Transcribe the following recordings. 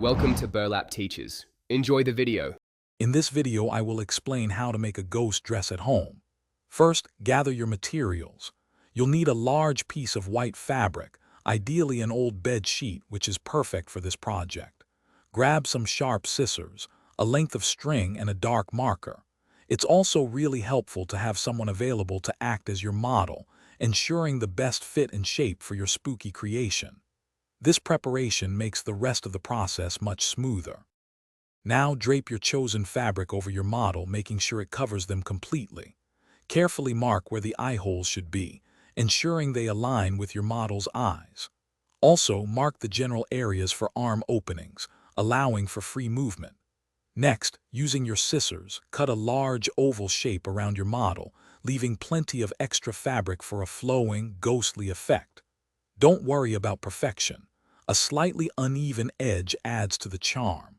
Welcome to Burlap Teachers. Enjoy the video. In this video, I will explain how to make a ghost dress at home. First, gather your materials. You'll need a large piece of white fabric, ideally an old bed sheet, which is perfect for this project. Grab some sharp scissors, a length of string, and a dark marker. It's also really helpful to have someone available to act as your model, ensuring the best fit and shape for your spooky creation. This preparation makes the rest of the process much smoother. Now drape your chosen fabric over your model, making sure it covers them completely. Carefully mark where the eye holes should be, ensuring they align with your model's eyes. Also, mark the general areas for arm openings, allowing for free movement. Next, using your scissors, cut a large oval shape around your model, leaving plenty of extra fabric for a flowing, ghostly effect. Don't worry about perfection. A slightly uneven edge adds to the charm.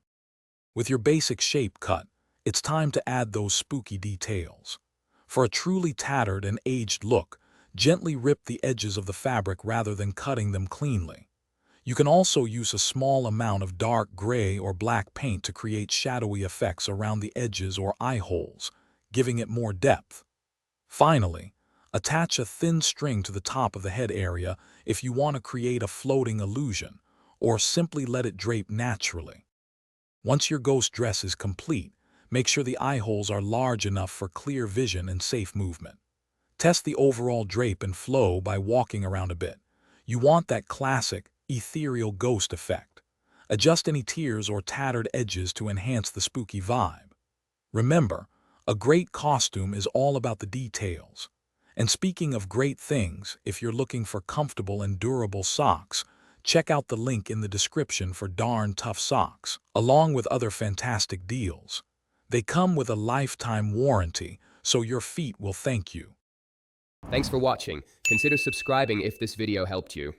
With your basic shape cut, it's time to add those spooky details. For a truly tattered and aged look, gently rip the edges of the fabric rather than cutting them cleanly. You can also use a small amount of dark gray or black paint to create shadowy effects around the edges or eye holes, giving it more depth. Finally, attach a thin string to the top of the head area if you want to create a floating illusion, or simply let it drape naturally. Once your ghost dress is complete, make sure the eye holes are large enough for clear vision and safe movement. Test the overall drape and flow by walking around a bit. You want that classic, ethereal ghost effect. Adjust any tears or tattered edges to enhance the spooky vibe. Remember, a great costume is all about the details. And speaking of great things, if you're looking for comfortable and durable socks, check out the link in the description for Darn Tough Socks, along with other fantastic deals. They come with a lifetime warranty, so your feet will thank you. Thanks for watching. Consider subscribing if this video helped you.